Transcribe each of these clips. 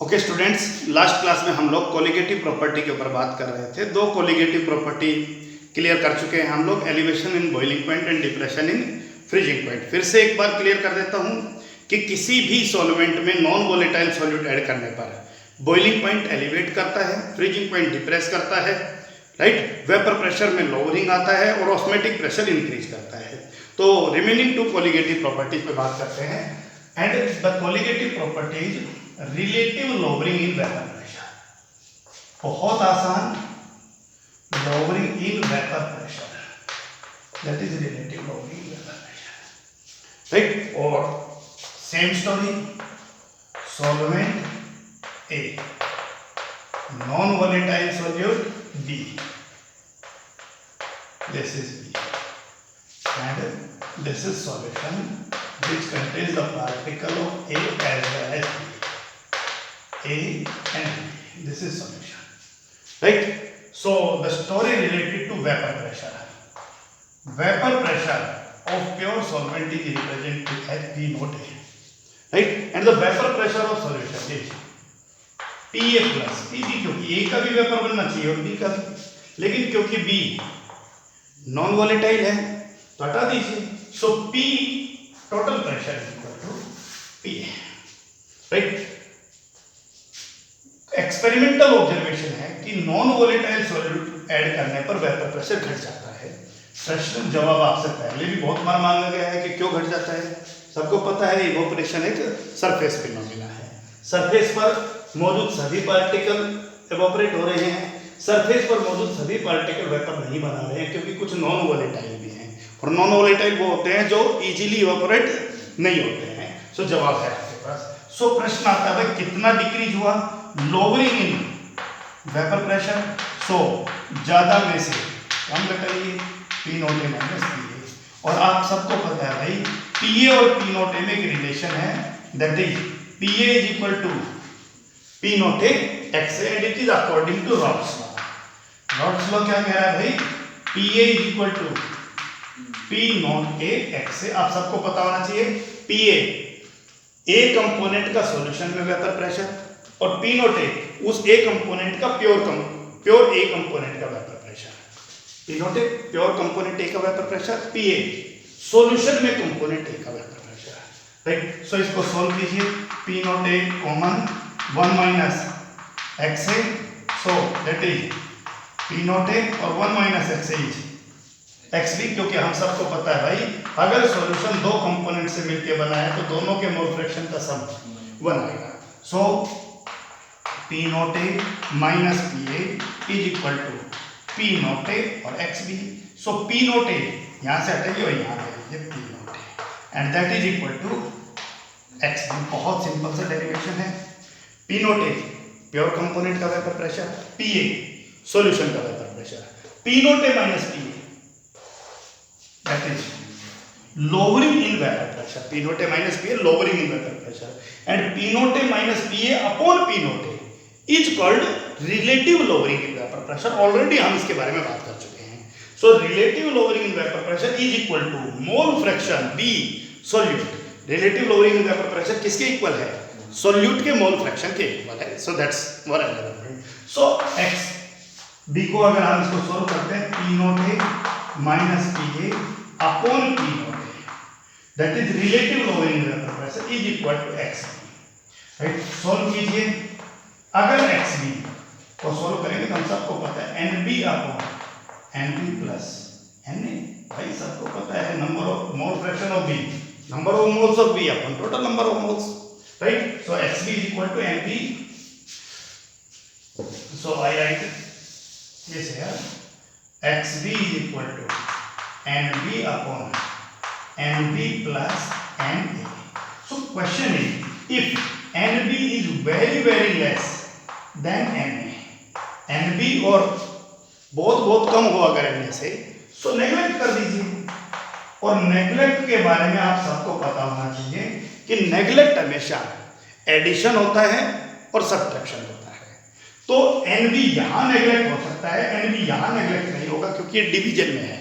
Okay students, last class में हम लोग कोलिगेटिव प्रॉपर्टी के ऊपर बात कर रहे थे। दो कोलिगेटिव प्रॉपर्टी क्लियर कर चुके हैं हम लोग, elevation in boiling point and depression in freezing point. फिर से एक बार क्लियर कर देता हूं कि किसी भी सॉल्वेंट में नॉन वोलेटाइल सॉल्यूट ऐड करने पर बॉइलिंग पॉइंट एलिवेट करता है, फ्रीजिंग पॉइंट डिप्रेस करता है, राइट। वेपर प्रेशर में लोअरिंग आता है और ऑस्मेटिक प्रेशर इंक्रीज करता है। तो रिमेनिंग टू कोलिगेटिव प्रॉपर्टीज पे बात करते हैं। And the colligative properties relative lowering in vapour pressure, बहुत आसान, lowering in vapour pressure, that is relative lowering in vapour pressure, right. और same story, solvent A, non volatile solute B, this is B, and this is solution which contains the particle of A as well as B. A and B. This is solution, right? So the story related to vapor pressure. Vapor pressure of pure solvent is represented as P naught A, right? And the vapor pressure of solution is PA plus PB, क्योंकि A का भी vapour बनना चाहिए और B का भी, लेकिन क्योंकि B नॉन वोलेटाइल है तो हटा दीजिए। So P total pressure equal to PA, right. Experimental observation है कि नॉन वोलेटाइल सॉल्यूट ऐड करने पर वेपर प्रेशर घट जाता है। प्रश्न जवाब आपसे पहले भी बहुत बार मांगा गया है कि क्यों घट जाता है। सबको पता है इवोपरेशन एक सरफेस फिनोमेना है, सरफेस पर मौजूद सभी पार्टिकल इवोपरेट हो रहे हैं, सरफेस पर मौजूद सभी पार्टिकल वेपर नहीं बना रहे हैं, क्योंकि कुछ नॉन वोलेटाइल भी हैं, और नॉन वोलेटाइल वो होते हैं जो इजीली इवोपरेट नहीं होते हैं। सो जवाब है आपके पास। सो प्रश्न आता है कितना डिक्रीज हुआ, लोअरिंग इन वेपर प्रेशर। सो ज्यादा में से कम घटाइए, P naught A minus PA, और आप सबको पता है भाई PA और P नॉट ए में एक रिलेशन है, that is PA is equal to P naught A x, and it is according to Raoult's law. Raoult's law क्या कह रहा है भाई, PA is equal to P naught A x। आप सबको पता होना चाहिए PA A कंपोनेंट का सॉल्यूशन में वेपर प्रेशर, और P नॉट ए उस A कंपोनेंट का प्योर A कंपोनेंट का vapour pressure. P naught A pure component A का वेपर प्रेशर, PA सॉल्यूशन में कंपोनेंट A का वेपर प्रेशर, राइट। सो इसको सॉल्व कीजिए, P naught A common 1 minus X A, so that is P naught A और 1 minus X A is X B, क्योंकि हम सबको पता है भाई अगर सॉल्यूशन दो कंपोनेंट से मिलकर बना है तो दोनों के मोल फ्रैक्शन का सम 1 आएगा। So P naught A minus PA is equal to P naught A और x B. So P naught A यहाँ से हटाइए और यहाँ ले P naught A, and that is equal to x B. बहुत सिंपल सा डेरिवेशन है। P naught A pure component का वेपर प्रेशर, PA सॉल्यूशन का vapour pressure, P naught A minus PA that is lowering in vapour pressure, P naught A minus PA lowering in vapour pressure, and P naught A minus PA upon P naught A is called relative lowering in vapour pressure. Already हम इसके बारे में बात कर चुके हैं। So relative lowering in vapour pressure is equal to mole fraction B solute. Relative lowering in vapour pressure किसके इक्वल है, सॉल्यूट के मोल फ्रैक्शन के इक्वल है। So that's our element. सो x b को अगर हम इसको सॉल्व करते हैं, P naught A minus PA upon P naught A, that is relative lowering in vapour pressure is equal to x, right. Solve कीजिए, अगर x b को सॉल्व करेंगे तो हम सबको पता है NB upon NB plus NA, भाई सबको पता है number of mole fraction of B, number of moles of B upon total number of moles, right? So XB is equal to NB. So I write this here. XB is equal to NB upon NB plus NA. So question is, if NB is very less than NA, NB और बहुत कम हो अगर NA से, so neglect कर दीजिए। और neglect के बारे में आप सबको पता होना चाहिए कि नेग्लेक्ट हमेशा एडिशन होता है और सब्ट्रैक्शन होता है। तो NB यहां नेग्लेक्ट हो सकता है, NB यहां नेग्लेक्ट नहीं होगा क्योंकि ये डिवीजन में है,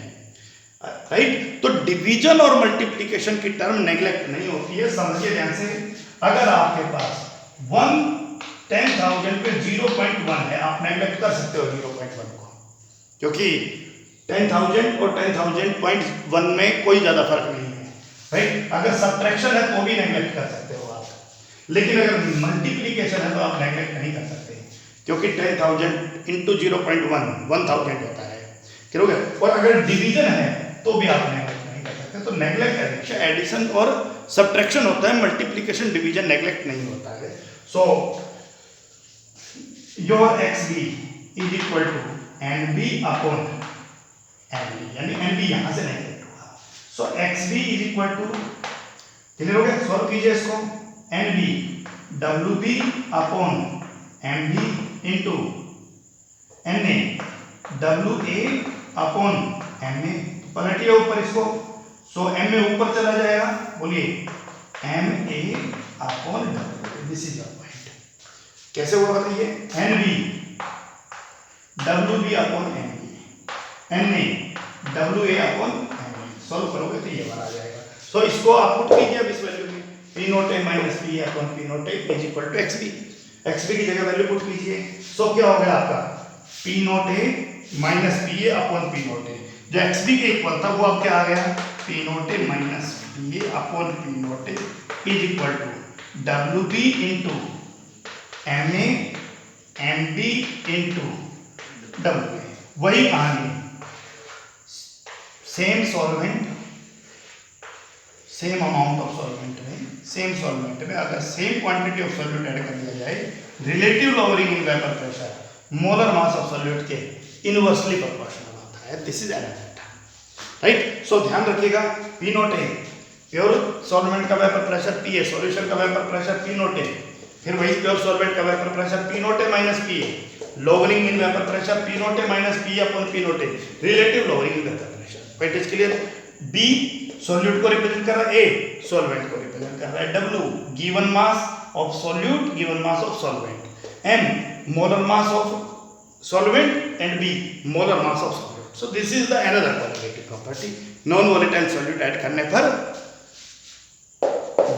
राइट। तो डिवीजन और मल्टीप्लिकेशन की टर्म नेग्लेक्ट नहीं होती है, समझिए ध्यान से। अगर आपके पास 1 10,000 पे 0.1 है, आप नेगलेक्ट कर सकते हो 0.1 को, क्योंकि 10,000 और 10,000.1 में कोई ज़्यादा फर्क नहीं है, राइट। अगर सब्ट्रैक्शन है तो भी नेगलेक्ट कर सकते हो आप, लेकिन अगर मल्टीप्लीकेशन है तो आप नेगलेक्ट नहीं कर सकते, क्योंकि 10,000 इंटू 0.1 1000 होता है, ठीक है। और अगर डिवीजन है तो भी आप नेगलेक्ट नहीं कर सकते। तो नेगलेक्ट एडिशन और सब्ट्रैक्शन होता है, मल्टीप्लीकेशन डिवीजन नेगलेक्ट नहीं होता है। So your X B is equal to N B upon N B, यानी एन बी यहां से नेगलेक्ट हुआ। So X B is equal to, clear हो गया, सॉल्व कीजिए इसको, N B W B upon M B into N A W A upon M A, पलटिए ऊपर इसको। सो एम ए ऊपर चला जाएगा, बोलिए M A upon W, this is your point. कैसे हुआ बताइए, N B W B upon M B, N A W A upon M A, solve करोगे तो ये बार आ जाएगा। सो इसको आप पुट कीजिए अब इस वैल्यू में, P naught A minus P A upon P naught A is equal to x B, X B की जगह वैल्यू पुट कीजिए। सो क्या हो गया आपका, P naught A minus P A upon P naught A, जो एक्स बी के equal था वो अब क्या आ गया, P naught A minus P A upon P naught A is equal to W B into M A M B into W A. वही कहानी, same solvent, same amount of solvent में, सेम सॉल्वेंट में अगर same quantity of solute add कर दिया जाए, relative lowering in vapour pressure molar mass of solute के inversely proportional होता है। This is analysis, right. So ध्यान रखिएगा, P naught A pure solvent का vapour pressure, P A solution का vapour pressure, P naught A, फिर वही pure solvent का vapour pressure P naught A minus P A, lowering in vapour pressure P naught A minus P upon P naught A, relative lowering in vapour pressure. It is clear. B solute को represent कर रहा है, a solvent को represent कर रहा है, W given mass of solute given mass of solvent, M molar mass of solvent and B molar mass of solvent. So this is the another qualitative property. Non volatile solute add करने पर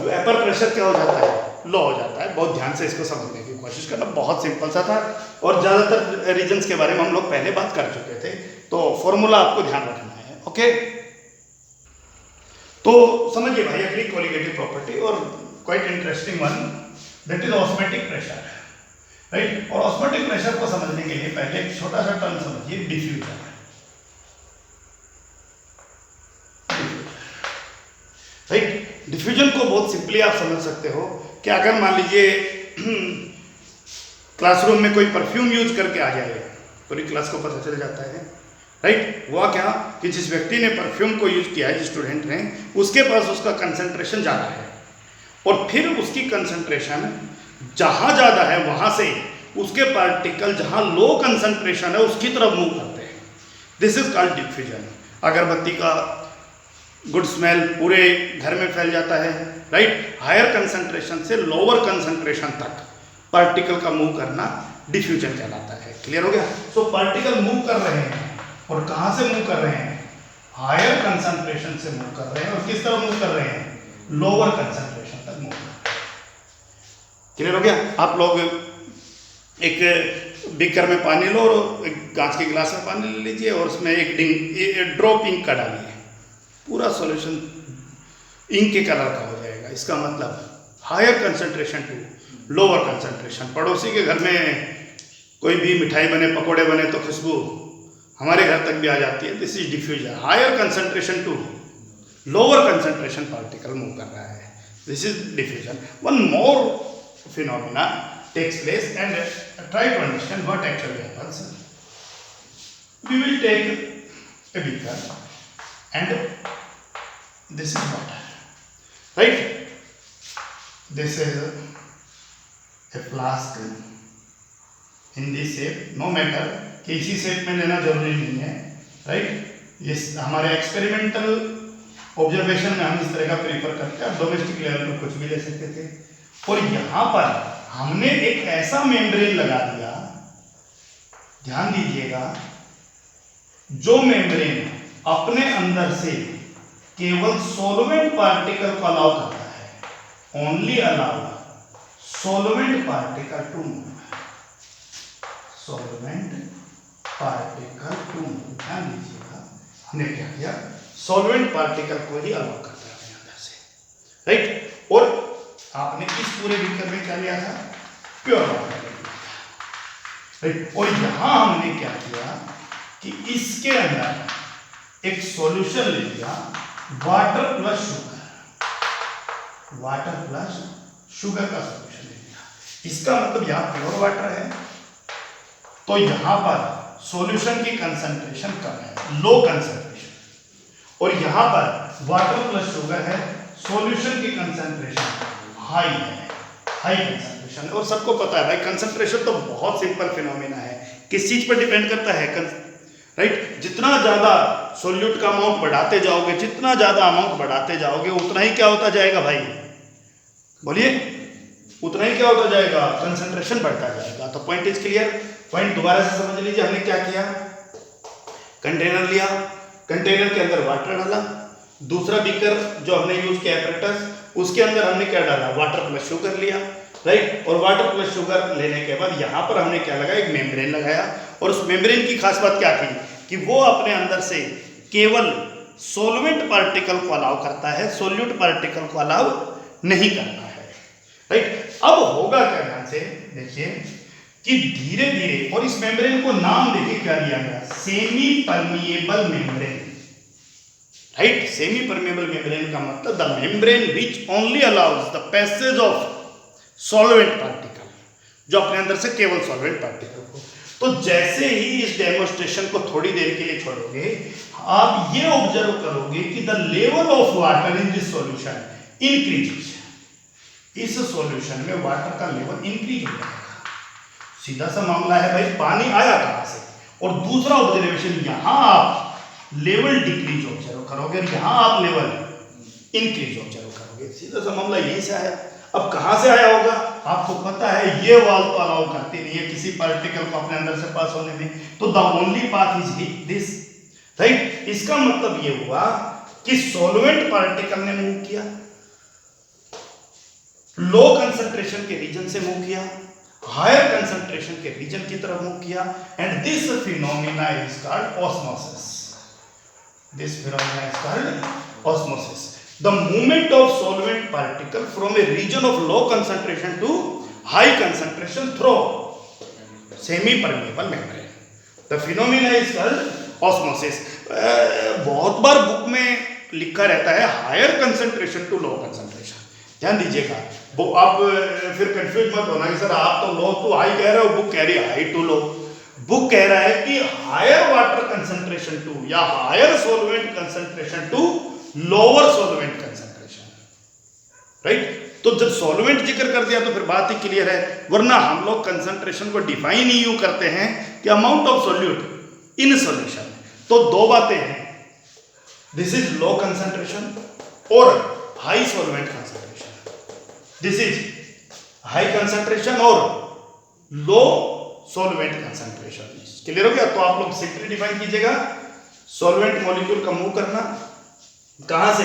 vapour pressure क्या हो जाता है, लो हो जाता है। बहुत ध्यान से इसको समझने की कोशिश करना, बहुत सिंपल सा था और ज़्यादातर रीजन्स के बारे में हम लोग पहले बात कर चुके थे, तो फॉर्मूला आपको ध्यान रखना है, ओके। तो समझिए भाई अगली क्वालिटेटिव प्रॉपर्टी और quite interesting one, that is osmotic pressure, right. और ऑस्मोटिक प्रेशर को समझने के लिए पहले एक छोटा सा टर्म समझिए, डिफ्यूजन, राइट। डिफ्यूजन को बहुत सिंपली आप समझ सकते हो कि अगर मान लीजिए क्लासरूम में कोई परफ्यूम यूज करके आ जाए, पूरी क्लास को पता चल जाता है, राइट। हुआ क्या कि जिस व्यक्ति ने परफ्यूम को यूज किया है, जिस स्टूडेंट ने, उसके पास उसका कंसंट्रेशन ज़्यादा है और फिर उसकी कंसंट्रेशन जहाँ ज़्यादा है वहाँ से उसके पार्टिकल जहाँ लो कंसंट्रेशन है उसकी तरफ मूव करते हैं। This is called diffusion. अगरबत्ती का गुड स्मेल पूरे घर में फैल जाता है, राइट। हायर कंसंट्रेशन से लोअर कंसंट्रेशन तक पार्टिकल का मूव करना डिफ्यूजन कहलाता है। क्लियर हो गया। सो पार्टिकल मूव कर रहे हैं और कहाँ से मूव कर रहे हैं, हायर कंसंट्रेशन से मूव कर रहे हैं, और किस तरह मूव कर रहे हैं, लोअर कंसंट्रेशन तक मूव कर रहे हैं। क्लियर हो गया। आप लोग एक बीकर में पानी लो और एक कांच के गिलास में पानी ले लीजिए और उसमें एक ड्रॉप इंक का डालिए, पूरा सॉल्यूशन इंक के कलर का हो जाएगा। इसका मतलब higher concentration to lower concentration. पड़ोसी के घर में कोई भी मिठाई बने, पकोड़े बने तो खुशबू हमारे घर तक भी आ जाती है। This is diffusion. Higher concentration to lower concentration particle move कर रहा है, this is diffusion. One more phenomena takes place and try to understand what actually happens. We will take a beaker and this is water, right? This is a flask in this shape, no matter कि इसी shape में लेना जरूरी नहीं है, right. ये हमारे experimental observation में हम इस तरह का प्रेफर करते हैं, डोमेस्टिक लेवल पर कुछ भी ले सकते थे। और यहाँ पर हमने एक ऐसा मेम्ब्रेन लगा दिया, ध्यान दीजिएगा, जो मेम्ब्रेन अपने अंदर से केवल सॉल्वेंट पार्टिकल को अलाउ करता है, only allow solvent particle to move, solvent particle to move. ध्यान दीजिएगा हमने क्या किया, सॉल्वेंट पार्टिकल को ही अलाउ करता है अंदर से, राइट। और आपने इस पूरे बीकर में क्या लिया था, प्योर वाटर लिया था, राइट। और यहां हमने क्या किया कि इसके अंदर एक सॉल्यूशन ले लिया, water plus sugar, water plus sugar का सॉल्यूशन ले लिया। इसका मतलब यहां प्योर वाटर है तो यहां पर सॉल्यूशन की कंसंट्रेशन कम है, लो कंसंट्रेशन, और यहां पर वाटर प्लस शुगर है, सॉल्यूशन की कंसंट्रेशन हाई है, हाई कंसंट्रेशन। और सबको पता है भाई कंसंट्रेशन तो बहुत सिंपल फिनोमेना है, किस चीज पर डिपेंड करता है, राइट। जितना ज्यादा सोल्यूट का अमाउंट बढ़ाते जाओगे, जितना ज्यादा अमाउंट बढ़ाते जाओगे, उतना ही क्या होता जाएगा भाई, बोलिए, उतना ही क्या होता जाएगा, कंसंट्रेशन बढ़ता जाएगा। तो पॉइंट इज क्लियर। पॉइंट दोबारा से समझ लीजिए, हमने क्या किया, कंटेनर लिया, कंटेनर के अंदर वाटर डाला, दूसरा बीकर जो हमने यूज किया एपरेटस, उसके अंदर हमने क्या डाला, वाटर प्लस शुगर लिया, राइट। और वाटर प्लस शुगर लेने के बाद यहां पर हमने क्या लगाया, एक मेम्ब्रेन लगाया। और उस मेम्ब्रेन की खास बात क्या थी कि वो अपने अंदर से केवल सॉल्वेंट पार्टिकल को अलाउ करता है, सोल्यूट पार्टिकल को अलाउ नहीं करता है, राइट। अब होगा क्या, ध्यान से देखिए कि धीरे धीरे, और इस मेम्ब्रेन को नाम देखिए क्या दिया गया, semi permeable membrane, right. Semi permeable membrane का मतलब the membrane which only allows the passage of solvent particle, जो अपने अंदर से केवल सॉल्वेंट पार्टिकल को। तो जैसे ही इस डेमोन्स्ट्रेशन को थोड़ी देर के लिए छोड़ोगे, आप ये ऑब्जर्व करोगे कि the level of water in this solution increases, इस सॉल्यूशन में वाटर का लेवल इंक्रीज हो जाएगा। सीधा सा मामला है भाई, पानी आया कहां से, और दूसरा ऑब्जर्वेशन, यहां आप लेवल डिक्रीज ऑब्जर्व करोगे, यहां आप लेवल इंक्रीज ऑब्जर्व करोगे। सीधा सा मामला यहीं से आया। अब कहां से आया होगा, आपको पता है ये वाल तो अलाउ करती नहीं है किसी पार्टिकल को अपने अंदर से पास होने में, तो the only path is this, right. इसका मतलब ये हुआ कि सॉल्वेंट पार्टिकल ने मूव किया, लो कंसंट्रेशन के रीजन से मूव किया, हायर कंसंट्रेशन के रीजन की तरफ मूव किया, and this phenomena is called osmosis, this phenomena is called osmosis. The movement of solvent particle from a region of low concentration to high concentration through semi-permeable membrane. The phenomena is called osmosis. बहुत बार book में लिखा रहता है higher concentration to low concentration, ध्यान दीजिएगा। वो आप फिर कंफ्यूज मत होना कि सर आप तो लो टू हाई कह रहे हो, बुक कह रही है हाई टू लो। बुक कह रहा है कि हायर वाटर कंसंट्रेशन टू या higher solvent concentration to lower solvent concentration, right. तो जब सॉल्वेंट जिक्र कर दिया तो फिर बात ही क्लियर है, वरना हम लोग कंसंट्रेशन को डिफाइन ही यूं करते हैं कि amount of solute in solution. तो दो बातें हैं, दिस इज लो कंसंट्रेशन और high solvent concentration, this is high concentration और लो सॉल्वेंट कंसंट्रेशन। क्लियर हो गया। तो आप लोग सिंपली डिफाइन कीजिएगा, सॉल्वेंट मॉलिक्यूल का मूव करना कहां से,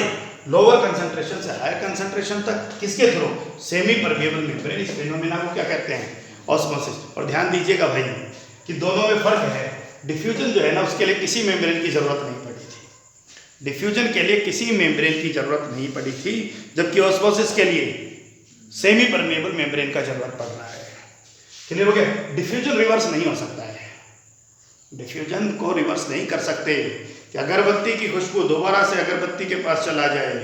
लोअर कंसंट्रेशन से हायर कंसंट्रेशन तक, किसके थ्रू, सेमी परमिएबल मेम्ब्रेन। इस फिनोमेना को क्या कहते हैं, ऑस्मोसिस। और ध्यान दीजिएगा भाई कि दोनों में फर्क है। डिफ्यूजन जो है ना, उसके लिए किसी मेम्ब्रेन की जरूरत नहीं पड़ी थी, डिफ्यूजन के लिए किसी मेम्ब्रेन की जरूरत नहीं पड़ी थी, जबकि ऑस्मोसिस के लिए सेमी परमिएबल मेम्ब्रेन का जरूरत पड़ रहा है। क्लियर हो गया। डिफ्यूजन रिवर्स नहीं हो सकता है, डिफ्यूजन को रिवर्स नहीं कर सकते कि अगरबत्ती की खुशबू दोबारा से अगरबत्ती के पास चला जाए,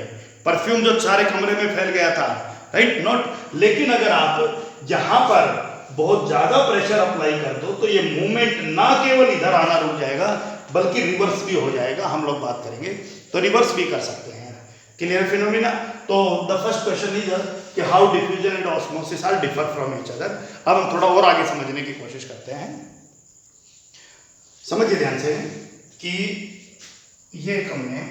परफ्यूम जो सारे कमरे में फैल गया था, राइट, नॉट। लेकिन अगर आप यहां पर बहुत ज्यादा प्रेशर अप्लाई कर दो तो ये मूवमेंट ना केवल इधर आना रुक जाएगा बल्कि रिवर्स भी हो जाएगा। हम लोग बात करेंगे तो रिवर्स भी कर सकते हैं। Clear phenomena. तो द फर्स्ट क्वेश्चन इज कि how diffusion and osmosis are differ from each other. अब हम थोड़ा और आगे समझने की कोशिश करते हैं। समझिए ध्यान से कि ये एक हमने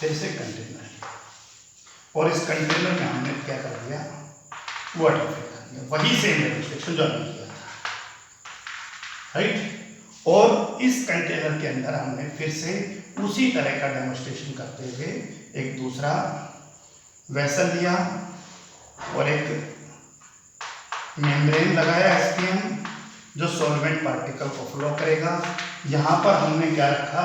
फिर से कंटेनर है और इस कंटेनर में हमने क्या कर दिया, वाटर फिल कर दिया, वही सेम डेमोन्स्ट्रेशन जो हमने किया था, राइट। और इस कंटेनर के अंदर हमने फिर से उसी तरह का डेमोन्स्ट्रेशन करते हुए एक दूसरा वेसल लिया, और एक मेम्ब्रेन लगाया एसपीएम जो सॉल्वेंट पार्टिकल को फ्लो करेगा। यहाँ पर हमने क्या रखा,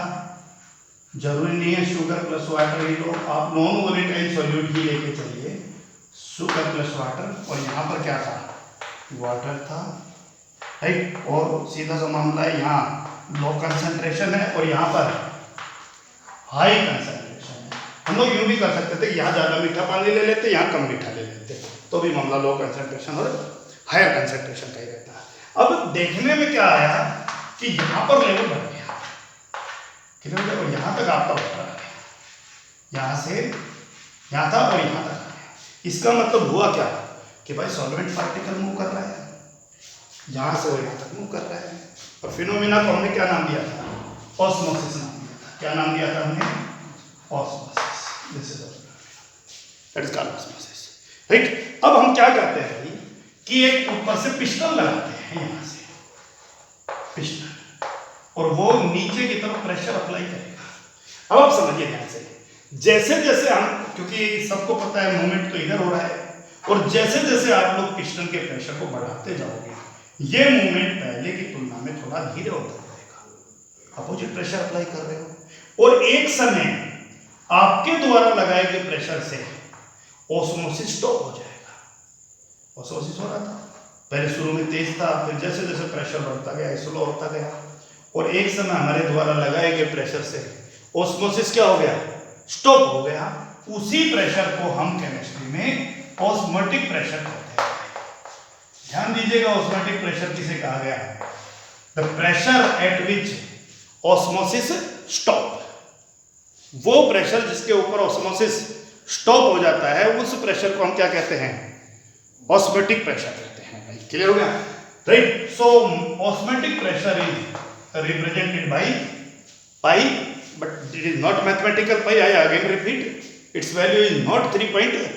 जरूरी नहीं है शुगर प्लस वाटर ही लो, आप नॉन वोलेटाइल सॉल्यूट ही लेके चलिए, शुगर प्लस वाटर। और यहाँ पर क्या था, वाटर था, राइट। और सीधा सा मामला है, यहाँ लो कंसंट्रेशन है और यहाँ पर हाई कंसंट्रेशन है। हम लोग यूँ भी कर सकते थे, यहाँ ज़्यादा मीठा पानी ले लेते, यहाँ कम मीठा ले लेते, तो भी मामला लो कंसंट्रेशन और हायर कंसंट्रेशन का ही रहता है। अब देखने में क्या आया कि यहाँ पर लेवल बढ़ गया, कितने और यहाँ तक आपका वाटर आ गया, यहाँ से यहाँ था और यहाँ तक आ गया। इसका मतलब हुआ क्या कि भाई सॉल्वेंट पार्टिकल मूव कर रहा है, यहाँ से और यहाँ तक मूव कर रहा है। और फिनोमिना को हमने क्या नाम दिया था, ऑस्मोसिस नाम दिया था। क्या नाम दिया था हमने, osmosis. This is that is called osmosis, right. अब हम क्या करते हैं भाई कि एक ऊपर से पिस्टन लगाते हैं, यहाँ से पिस्टन, और वो नीचे की तरफ प्रेशर अप्लाई करेगा। अब आप समझिए ध्यान से, जैसे जैसे हम, क्योंकि सबको पता है मूवमेंट तो इधर हो रहा है, और जैसे जैसे आप लोग पिस्टन के प्रेशर को बढ़ाते जाओगे, ये मूवमेंट पहले की तुलना में थोड़ा धीरे होता जाएगा। अपोजिट प्रेशर अप्लाई कर रहे हो और एक समय आपके द्वारा लगाए गए प्रेशर से ऑस्मोसिस स्टॉप हो जाएगा। ऑस्मोसिस हो रहा था, पहले शुरू में तेज था, फिर जैसे जैसे प्रेशर बढ़ता गया स्लो होता गया, और एक समय हमारे द्वारा लगाए गए प्रेशर से ऑस्मोसिस क्या हो गया, स्टॉप हो गया। उसी प्रेशर को हम केमिस्ट्री में ऑस्मोटिक प्रेशर कहते हैं। ध्यान दीजिएगा, ऑस्मोटिक प्रेशर किसे कहा गया है, the pressure at which osmosis stop. वो प्रेशर जिसके ऊपर ऑस्मोसिस स्टॉप हो जाता है, उस प्रेशर को हम क्या कहते हैं, ऑस्मोटिक प्रेशर कहते हैं। क्लियर हो गया, right. So osmotic pressure is represented by pi, but it is not mathematical pi. I again repeat, its value is not 3.14.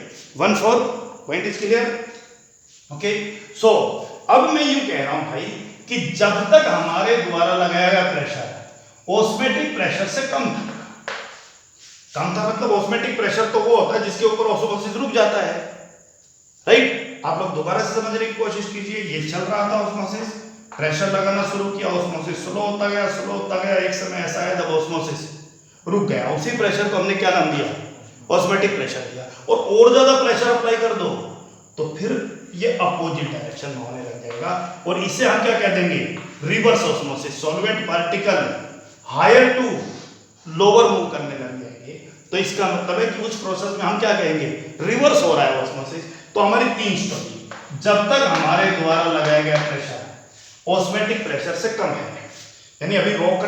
Point is clear? Okay. So अब मैं यूं कह रहा हूं भाई कि जब तक हमारे द्वारा लगाया गया प्रेशर ऑस्मोटिक प्रेशर से कम था, मतलब ऑस्मोटिक प्रेशर तो वो होता है जिसके ऊपर ऑस्मोसिस रुक जाता है, राइट। आप लोग दोबारा से समझने की कोशिश कीजिए, ये चल रहा था ऑस्मोसिस, प्रेशर लगाना शुरू किया, ऑस्मोसिस स्लो होता गया, एक समय ऐसा है जब ऑस्मोसिस रुक गया। उसी प्रेशर को हमने क्या नाम दिया, ऑस्मोटिक प्रेशर दिया। और ज्यादा प्रेशर अप्लाई कर दो तो फिर ये अपोजिट डायरेक्शन में होने लग जाएगा, और इसे हम क्या कह देंगे, reverse osmosis. Solvent particle higher to lower move करने लग जाएंगे, तो इसका मतलब है कि उस प्रोसेस में हम क्या कहेंगे, रिवर्स हो रहा है ऑस्मोसिस। तो हमारी तीन स्टोरी, जब तक हमारे द्वारा लगाया गया प्रेशर ऑस्मोटिक प्रेशर से कम है, यानी अभी रोक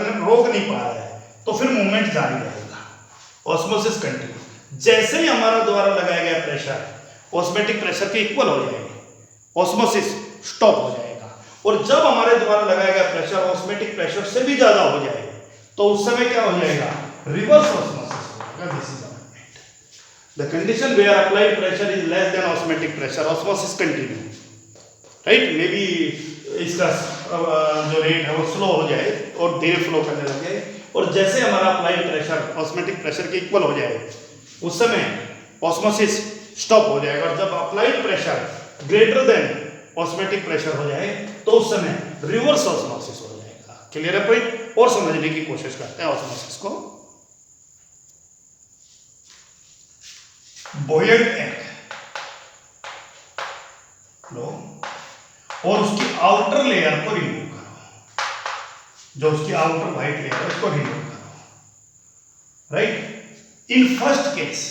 नहीं पा रहा है, तो फिर मूवमेंट जारी रहेगा, ऑस्मोसिस कंटिन्यू। जैसे ही हमारा द्वारा लगाया गया प्रेशर ऑस्मोटिक प्रेशर के इक्वल हो जाएगा, ऑस्मोसिस स्टॉप हो जाएगा। और जब हमारे द्वारा लगाया गया प्रेशर ऑस्मोटिक प्रेशर से भी ज्यादा हो जाए, तो उस समय क्या हो जाएगा, रिवर्स ऑस्मोसिस हो जाएगा। This is the condition where applied pressure is less than osmotic pressure, osmosis continue, right. Maybe इसका जो रेट है वो स्लो हो जाए और धीरे फ्लो करने लग जाए, और जैसे हमारा अप्लाइड प्रेशर ऑस्मोटिक प्रेशर के इक्वल हो जाए, उस समय ऑस्मोसिस स्टॉप हो जाएगा। और जब applied pressure greater than osmotic pressure हो जाए, तो उस समय रिवर्स ऑस्मोसिस हो जाएगा। क्लियर है पॉइंट? और समझने की कोशिश करते हैं ऑस्मोसिस को। बॉयल्ड एग लो और उसकी आउटर लेयर को रिमूव करो, जो उसकी आउटर व्हाइट लेयर है उसको रिमूव करो, right. In first case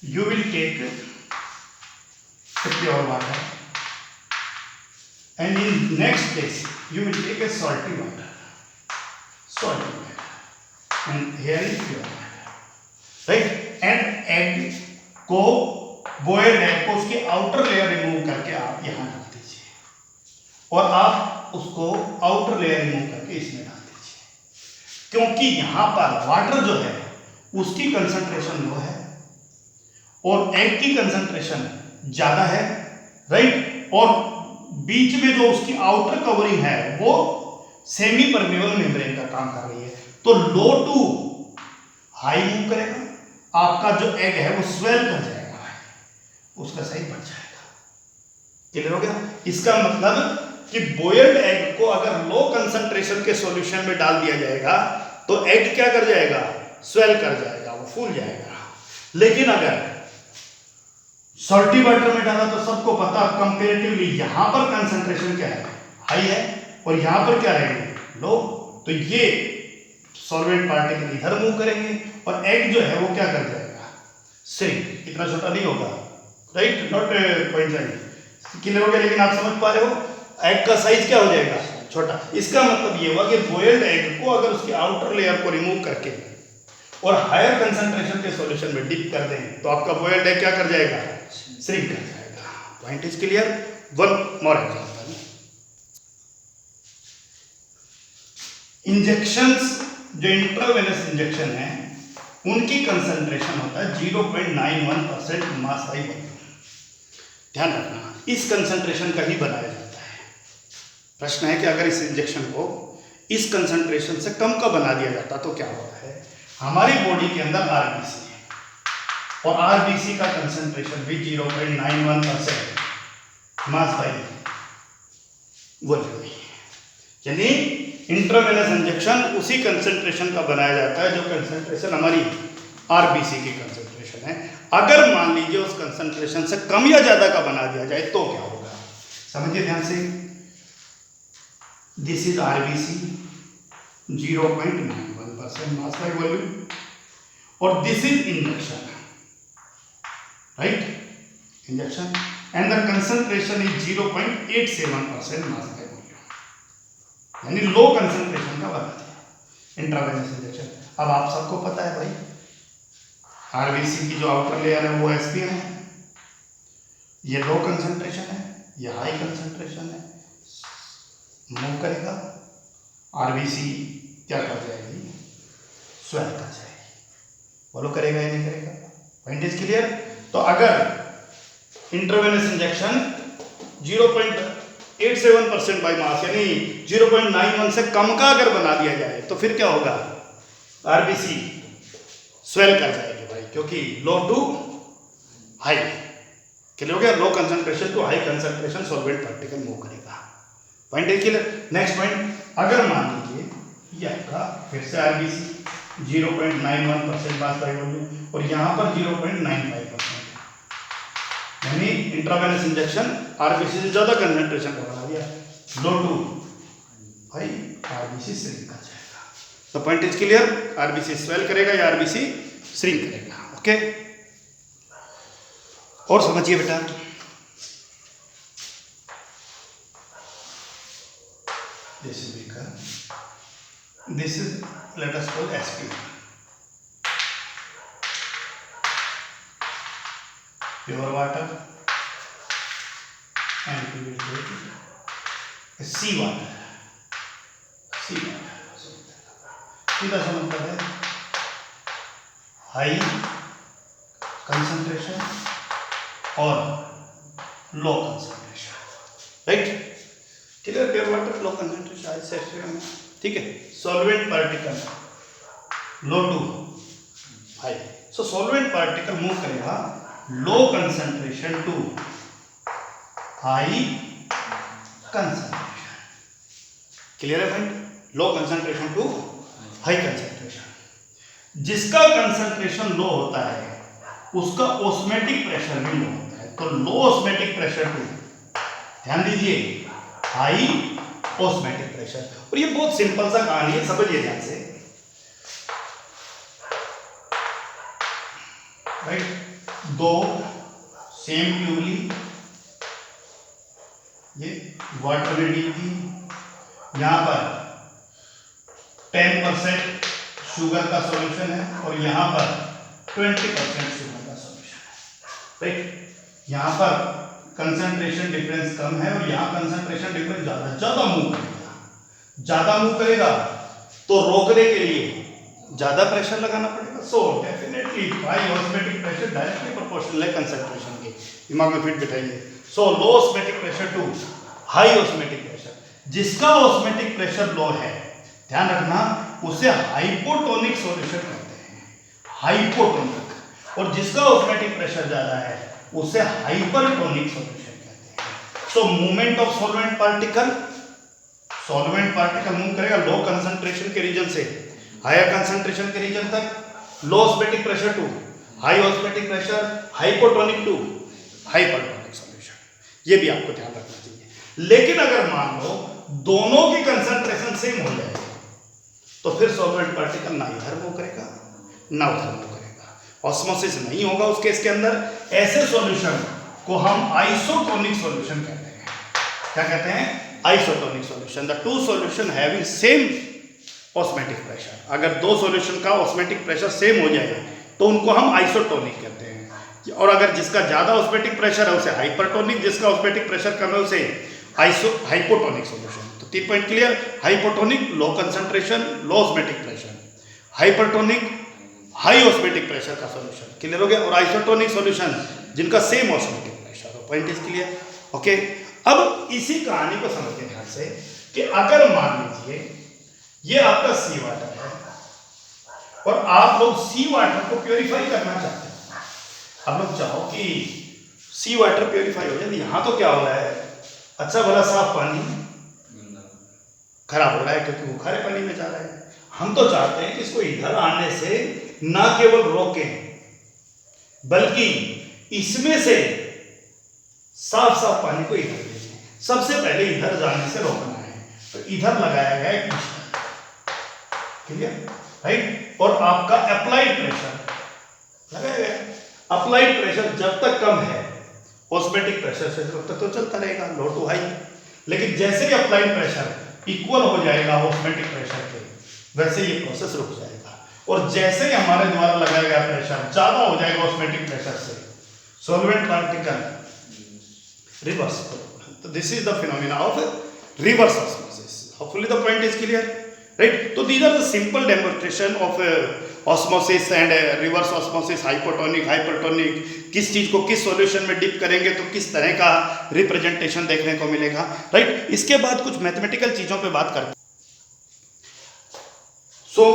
you will take the pure water, and in next case you will take a salty water, and here is pure water, right। and egg को, boiled egg को उसकी outer layer remove करके आप यहाँ डाल दीजिए, और आप उसको outer layer remove करके इसमें डाल दीजिए, क्योंकि यहाँ पर वाटर जो है उसकी कंसंट्रेशन लो है और एग की कंसंट्रेशन ज्यादा है, राइट। और बीच में जो उसकी आउटर कवरिंग है वो सेमी परमेबल मेम्ब्रेन का काम कर रही है, तो लो टू हाई मूव करेगा, आपका जो एग है वो स्वेल कर जाएगा, उसका साइज बढ़ जाएगा। क्लियर हो गया? इसका मतलब कि बॉयल्ड एग को अगर लो कंसंट्रेशन के सॉल्यूशन में डाल दिया जाएगा तो एग क्या कर जाएगा? स्वेल कर जाएगा, वो फूल जाएगा। लेकिन अगर सॉल्टी वाटर में डाला तो सबको पता कंपैरेटिवली यहां पर कंसंट्रेशन क्या है? हाई है, और यहां पर क्या रहेंगे? लो। तो ये सॉल्वेंट पार्टिकल इधर मूव करेंगे और एग जो है वो क्या कर जाएगा? श्रिंक। इतना छोटा नहीं होगा, right? Not point size. Clear हो गया? लेकिन आप समझ पा रहे हो एग का साइज क्या हो जाएगा? छोटा। इसका मतलब ये हुआ कि बॉयल्ड एग को अगर उसके आउटर लेयर को रिमूव करके और हायर कंसंट्रेशन के सॉल्यूशन में डिप कर दें तो आपका बॉयल्ड एग क्या कर जाएगा? श्रिंक कर जाएगा। Point is clear? One more example. Injections जो इंट्रावेनस इंजेक्शन है उनकी कंसंट्रेशन होता है 0.91% मास बाई वॉल्यूम। ध्यान रखना, इस कंसंट्रेशन का ही बनाया जाता है। प्रश्न है कि अगर इस इंजेक्शन को इस कंसंट्रेशन से कम का बना दिया जाता तो क्या होता है? हमारी बॉडी के अंदर आरबीसी है और आरबीसी का कंसंट्रेशन भी 0.91% मास बाई वॉल्यूम। यानी इंट्रावेनस इंजेक्शन उसी कंसंट्रेशन का बनाया जाता है जो कंसंट्रेशन हमारी आरबीसी की कंसंट्रेशन है। अगर मान लीजिए उस कंसंट्रेशन से कम या ज्यादा का बना दिया जाए तो क्या होगा? समझिए ध्यान से। This is RBC 0.91% mass by volume और this is injection, right? Injection and the concentration is 0.87% mass by volume, यानी लो कंसंट्रेशन का बना दिया इंट्रावेनस इंजेक्शन। अब आप सबको पता है भाई आरबीसी की जो आउटर लेयर है वो एसपीएम है, ये लो कंसंट्रेशन है, ये हाई कंसंट्रेशन है। मूव करेगा, आरबीसी क्या कर जाएगी? स्वेल कर जाएगी। फॉलो करेगा या नहीं करेगा? Point is clear? तो अगर इंट्रावेनस इंजेक्शन 0.87% बाई मास यानी 0.91 से कम का अगर बना दिया जाए तो फिर क्या होगा? आरबीसी स्वेल कर जाएगी भाई, क्योंकि लो टू हाई। क्लियर हो गया? Low concentration to high concentration solvent particle move करेगा। पॉइंट है क्लियर? नेक्स्ट पॉइंट, अगर मान लीजिए ये आपका फिर से आरबीसी 0.91% मास बाई वॉल्यूम और यहाँ पर 0.95%, यानी इंट्रावेनस इंजेक्शन आरबीसी से ज्यादा कंसंट्रेशन का बना दिया, लो टू हाई, आरबीसी श्रिंक कर जाएगा। तो point is clear? RBC swell करेगा या आरबीसी श्रिंक करेगा। ओके, और समझिए बेटा, this is beaker, this is let us call SP, pure water and we will take sea water, सीधा सा मतलब है हाई कंसंट्रेशन और low concentration, right? Clear? Pure water low concentration, ठीक है? Solvent particle low to high. So solvent particle move करेगा low concentration to high concentration. Clear है point? Low concentration to high concentration. जिसका concentration low होता है उसका osmotic pressure भी लो होता है। तो लो ऑस्मेटिक प्रेशर टू, ध्यान दीजिए, हाई ऑस्मेटिक प्रेशर। और ये बहुत सिंपल सा कहानी है, समझिए ध्यान से, राइट? दो सेम ट्यूबली, ये वाटर में डीप थी, यहां पर 10% शुगर का सॉल्यूशन है और यहां पर 20% शुगर का सॉल्यूशन है, राइट? यहां पर कंसंट्रेशन डिफरेंस कम है और यहां कंसंट्रेशन डिफरेंस ज्यादा मूव करेगा। ज्यादा मूव करेगा तो रोकने के लिए ज्यादा प्रेशर लगाना पड़ेगा। So definitely high osmotic pressure directly proportional है कंसंट्रेशन के। दिमाग में फिट बिठाइए। So low osmotic pressure to high osmotic pressure. जिसका ऑस्मेटिक प्रेशर लो है, ध्यान रखना, उसे हाइपोटोनिक सॉल्यूशन कहते हैं, हाइपोटोनिक। और जिसका ऑस्मेटिक प्रेशर ज्यादा है उसे हाइपरटोनिक सॉल्यूशन कहते हैं। So movement of solvent particle move करेगा लो कंसंट्रेशन के रीजन से हायर कंसंट्रेशन के रीजन तक, low osmotic pressure to high osmotic pressure, hypotonic to hypertonic solution. ये भी आपको ध्यान रखना चाहिए। लेकिन अगर मान लो दोनों की कंसंट्रेशन सेम हो जाए तो फिर सॉल्वेंट पार्टिकल ना इधर मूव करेगा ना उधर मूव करेगा, ऑस्मोसिस नहीं होगा उस केस के अंदर। ऐसे सॉल्यूशन को हम आइसोटोनिक सॉल्यूशन कहते हैं। क्या कहते हैं? Isotonic solution. The two solution having same osmotic pressure. अगर दो सॉल्यूशन का ऑस्मेटिक प्रेशर सेम हो जाए तो उनको हम आइसोटोनिक कहते हैं। और अगर जिसका ज्यादा ऑस्मेटिक प्रेशर है उसे हाइपरटोनिक, जिसका ऑस्मेटिक प्रेशर कम है उसे हाइपोटोनिक सॉल्यूशन। तो 3 point clear. Hypotonic low concentration लो osmotic pressure, hypertonic high osmotic pressure का सॉल्यूशन। क्लियर हो गया। और आइसोटोनिक सॉल्यूशन जिनका सेम ऑस्मेटिक प्रेशर हो। Point is clear. ओके, अब इसी कहानी को समझते ध्यान से कि अगर मान लीजिए ये आपका सी वाटर है और आप लोग सी वाटर को प्योरीफाई करना चाहते हैं। आप लोग चाहो कि सी वाटर प्योरीफाई हो जाए। यहां तो क्या हो रहा है, अच्छा भला साफ पानी खराब हो रहा है क्योंकि वो खारे पानी में जा रहा है। हम तो चाहते हैं कि इसको इधर आने से ना केवल रोकें बल्कि इसमें से साफ साफ पानी को इधर भेजें। सबसे पहले इधर जाने से रोकना है, तो इधर लगाया गया है क्लियर, राइट। और आपका अप्लाइड प्रेशर लगाया गया। अप्लाइड प्रेशर जब तक कम है ऑस्मेटिक प्रेशर से तब तक तो चलता रहेगा लो टू हाई। लेकिन जैसे ही अप्लाइड प्रेशर इक्वल हो जाएगा ऑस्मेटिक प्रेशर के, वैसे ये प्रोसेस रुक जाएगा। और जैसे ही हमारे द्वारा लगाया गया प्रेशर ज्यादा हो जाएगा ऑस्मेटिक प्रेशर से, सॉल्वेंट पार्टिकल रिवर्स। तो this is the phenomena of reverse osmosis. Hopefully the point is clear, right. तो these are the simple demonstration of osmosis and reverse osmosis, hypotonic hypertonic, किस चीज को किस सॉल्यूशन में dip करेंगे तो किस तरह का रिप्रेजेंटेशन देखने को मिलेगा, राइट। इसके बाद कुछ मैथमेटिकल चीजों पे बात करते हैं। सो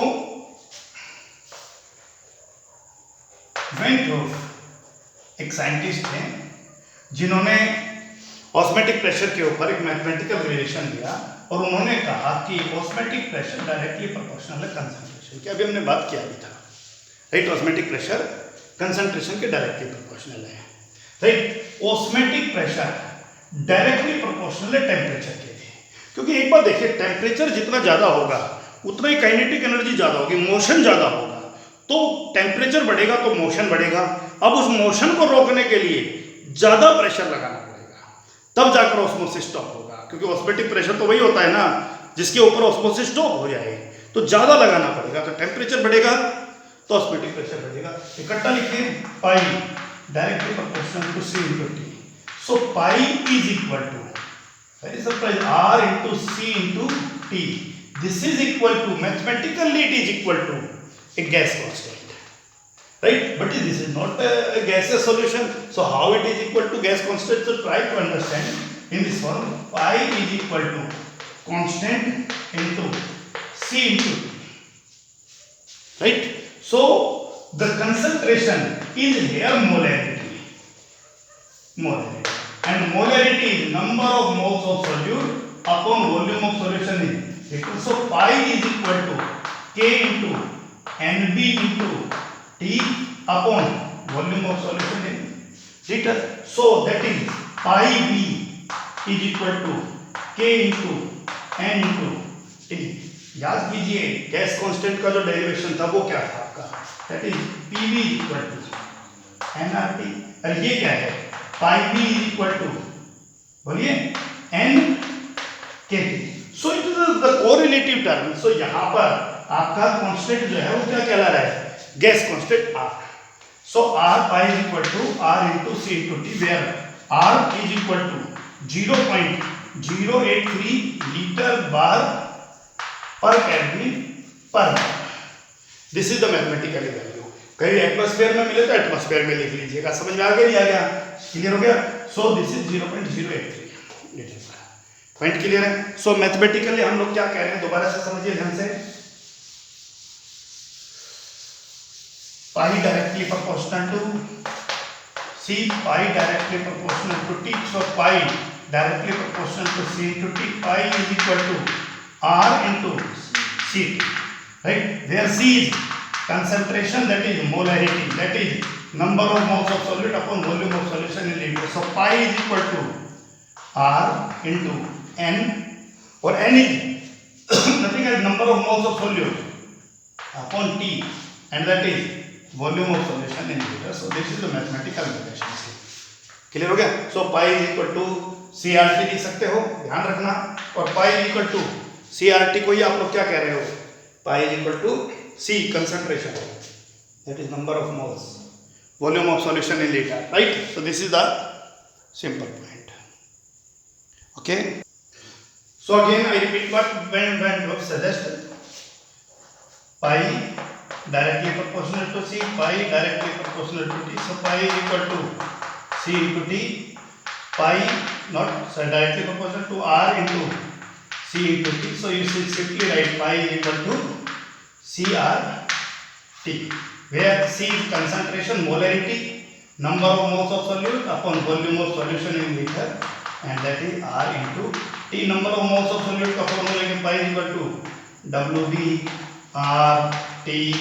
वेंट्रोफ एक साइंटिस्ट हैं जिन्होंने ऑस्मेटिक प्रेशर के ऊपर एक मैथमेटिकल रिलेशन दिया और उन्होंने कहा कि ऑस्मेटिक प्रेशर डायरेक्टली प्रोपोर्शनल है कंसंट्रेशन की। अभी हमने बात किया भी था, राइट। ऑस्मेटिक प्रेशर कंसंट्रेशन के डायरेक्टली प्रोपोर्शनल है, right. Osmotic pressure directly proportional है टेम्परेचर के लिए, क्योंकि एक बार देखिए टेम्परेचर जितना ज्यादा होगा उतना ही काइनेटिक एनर्जी ज्यादा होगी, मोशन ज्यादा होगा। तो टेम्परेचर बढ़ेगा तो मोशन बढ़ेगा। अब उस मोशन को रोकने के लिए ज्यादा प्रेशर लगाना पड़ेगा, तब जाकर ऑस्मोसिस स्टॉप होगा। क्योंकि ऑस्मेटिक प्रेशर तो वही होता है ना जिसके ऊपर ऑस्मोसिस स्टॉप हो जाए, तो ज्यादा लगाना पड़ेगा। तो टेम्परेचर बढ़ेगा तो ऑस्मेटिक प्रेशर बढ़ेगा। इकट्ठा लिखिए, pi directly proportional to C into T. So pi is equal to, very surprise, R into C into T. This is equal to, mathematically it is equal to a gas constant, right? But this is not a gaseous solution, so how it is equal to gas constant? So try to understand in this form. Pi is equal to constant into C into T, right? So the concentration is here molarity, and molarity is number of moles of solute upon volume of solution is equal. So pi is equal to K into NB into T upon volume of solution in liter. So that is pi B is equal to K into N into T. याद कीजिए gas constant का जो derivation था वो क्या था आपका, that is PV is equal to nRT। और ये क्या है, pi B is equal to, बोलिए, NKT। So it is the correlative term। So यहाँ पर आपका कांस्टेंट जो है वो क्या कहला रहा है, gas constant R। So R pi is equal to R into C into T, where R is equal to 0.083 liter bar per Kelvin per bar। This is the mathematical value. कहीं atmosphere में मिले तो atmosphere में लिख लीजिएगा। समझ में आ गया, नहीं आ गया, क्लियर हो गया। सो this is 0.083 litre. Point clear है। सो मैथमेटिकली हम लोग क्या कह रहे हैं, दोबारा से समझिए ध्यान से। Pi directly proportional to C pi directly proportional to T. So pi directly proportional to C into T. Pi is equal to R into Ct. Right? Where C is concentration, that is molarity, that is number of moles of solute upon volume of solution in liter. So pi is equal to R into N, or N is nothing as number of moles of solute upon T, and that is volume of solution in liter. So this is the mathematical relation. Clear हो गया? So pi is equal to CRT लिख सकते हो, ध्यान रखना, और pi is equal to CRT को ही आप लोग क्या कह रहे हो? Pi is equal to C concentration, that is number of moles, volume of solution in liter, right? So this is the simple point. Okay, so again I repeat what when we suggest pi directly proportional to C, pi directly proportional to T. So pi is equal to C into T, pi not directly proportional to R into C into T. So you should simply write pi is equal to CRT, where C is concentration, molarity, number of moles of solute upon volume of solution in liter, and that is R into T. Number of moles of solute का formula है pi is equal to WB R T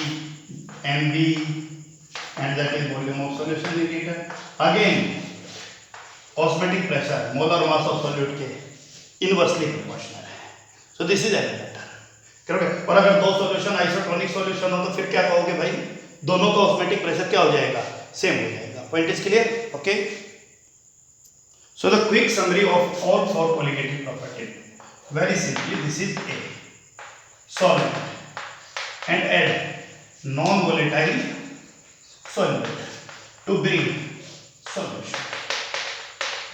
MB, and that is volume of solution in liter. Again, osmotic pressure, molar mass of solute के inversely proportional है. So this is elemental. करोगे? और अगर दो solution isotonic solution हो तो फिर क्या कहोगे भाई? दोनों का ऑस्मोटिक प्रेशर क्या हो जाएगा? सेम हो जाएगा. Point is clear? Okay. So the quick summary of all four colligative property. Very simply, this is A solvent and add non volatile solute to bring solution.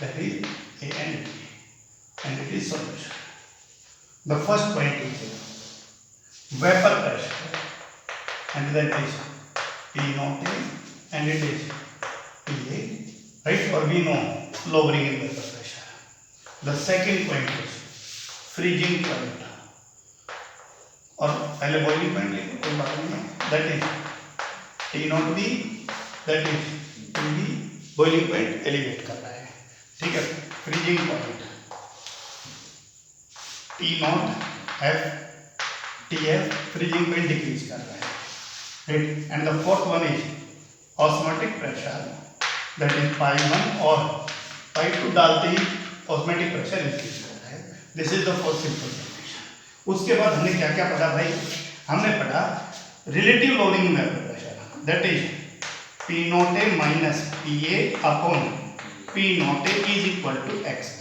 That is A and B, and it is solution. The first point is vapor pressure, and that is P naught A, and it is PA, right? Or we know lowering in vapor pressure. The second point is freezing point, और पहले boiling point लेंगे, कोई बात नहीं है. That is T naught B, that is PB. boiling point elevate कर रहा है, ठीक है. freezing point T naught F TF, freezing point decrease कर रहा है, right. And the fourth one is osmotic pressure, that is pi 1 और pi 2 डालते ही ऑस्मोटिक प्रेशर इंक्रीज कर रहा है. This is the fourth simple relation. उसके बाद हमने क्या क्या पढ़ा भाई? हमने पढ़ा relative loading in vapour pressure, that is P naught A minus PA upon P naught A is equal to XB.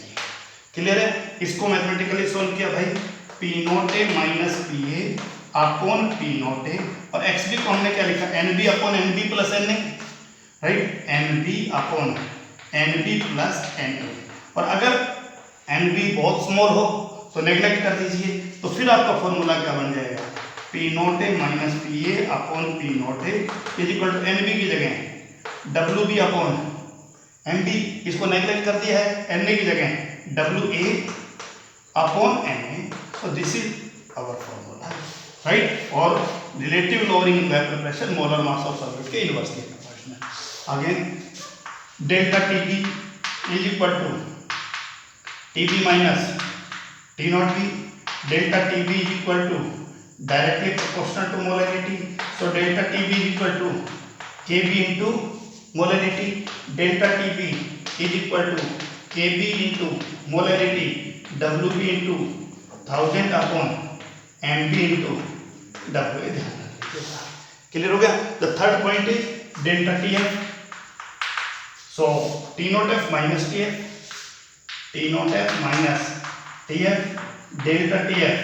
Clear है? इसको मैथमेटिकली सोल्व किया भाई. P naught A minus PA upon P naught A, और XB को हमने क्या लिखा? NB upon NB plus NA, right. NB upon NB plus NA. और अगर NB बहुत स्मॉल हो तो नेग्लेक्ट कर दीजिए, तो फिर आपका फॉर्मूला क्या बन जाएगा? P naught A minus PA upon P naught A is equal to NB की जगह WB अपॉन MB, इसको नेग्लेक्ट कर दिया है, NA की जगह WA upon NA. So this is our formula, right? और relative lowering in vapor pressure, molar mass of solute के inversely proportional. Again, delta TB is equal to TB minus T naught B. Delta TB is equal to directly proportional to molarity. So delta TB is equal to KB into molarity. Delta TB is equal to KB into molarity WB into 1000 upon MB into WA. ध्यान रखिएगा. Clear हो गया? The third point is delta TF. So T naught F minus TF, T naught F minus TF. Delta TF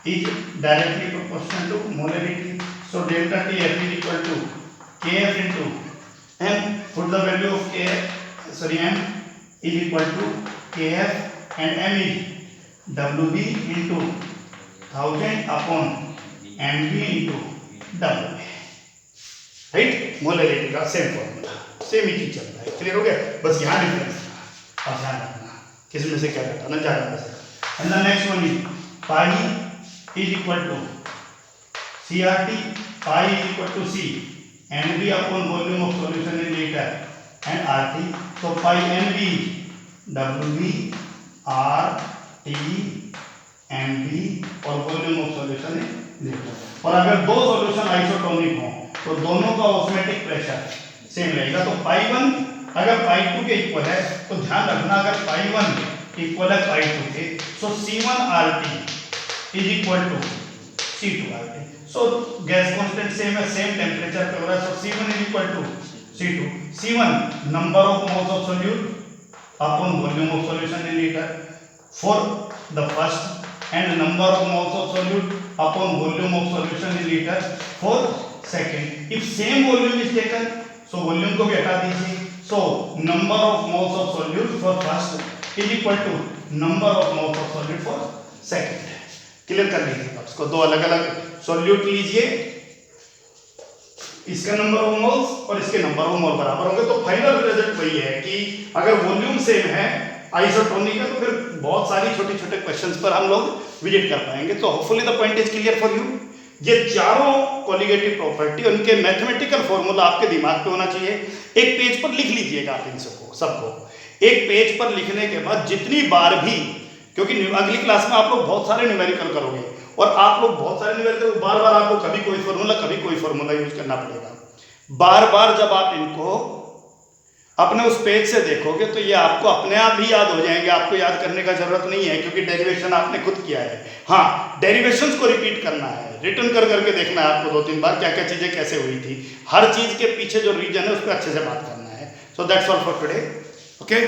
is directly proportional to molarity. So delta TF is equal to KF into M. Put the value of KF, M is equal to KF, and M is WB into 1000 upon MB into WA, right. Molarity का same formula, same ही चीज चल रहा है. Clear हो गया? बस यहाँ difference था, अब ध्यान रखना किस में से क्या घटाना, ज्यादा में से. And the next one is pi is equal to CRT, pi is equal to C NB upon volume of solution in litre, and R T, तो pi m B W B R T m B और volume of solution है litre. और अगर दो solution isotonic हो तो दोनों का ऑस्मोटिक प्रेशर सेम रहेगा। तो पाई वन अगर पाई टू के इक्वल है तो ध्यान रखना, अगर पाई वन इक्वल है पाई टू के, so C1 RT is equal to C2 RT। So gas constant same है, सेम टेम्परेचर पे हो रहा है, so C1 is equal to C2। C1 number of moles of solute upon volume of solution in litre for the first and number of moles of solute upon volume of solution in litre for second. If same volume is taken, so volume को भी हटा दीजिए, so number of moles of solute for first is equal to number of moles of solute for second. Clear कर लीजिए इसको, दो अलग अलग सॉल्यूट लीजिए, इसका नंबर ऑफ मोल्स और इसके नंबर ऑफ मोल बराबर होंगे, तो फाइनल रिजल्ट वही है कि अगर वॉल्यूम सेम है आइसोटोनिक है तो फिर बहुत सारी छोटे छोटे क्वेश्चंस पर हम लोग विजिट कर पाएंगे। तो hopefully the point is clear for you. ये चारों कोलिगेटिव प्रॉपर्टी उनके मैथमेटिकल फॉर्मूला आपके दिमाग पे होना चाहिए। एक पेज पर लिख लीजिएगा आप इन सबको एक पेज पर लिखने के बाद जितनी बार भी, क्योंकि अगली क्लास में आप लोग बहुत सारे न्यूमेरिकल करोगे और आप लोग बहुत सारे न्यूमेरिकल बार बार आपको कभी कोई फॉर्मूला यूज करना पड़ेगा। बार बार जब आप इनको अपने उस पेज से देखोगे तो ये आपको अपने आप ही याद हो जाएंगे, आपको याद करने का जरूरत नहीं है, क्योंकि डेरिवेशन आपने खुद किया है। हाँ, डेरिवेशंस को रिपीट करना है, रिटर्न कर करके देखना है आपको 2-3 बार क्या क्या चीजें कैसे हुई थी, हर चीज के पीछे जो रीजन है उस पर अच्छे से बात करना है। So that's all for today, okay.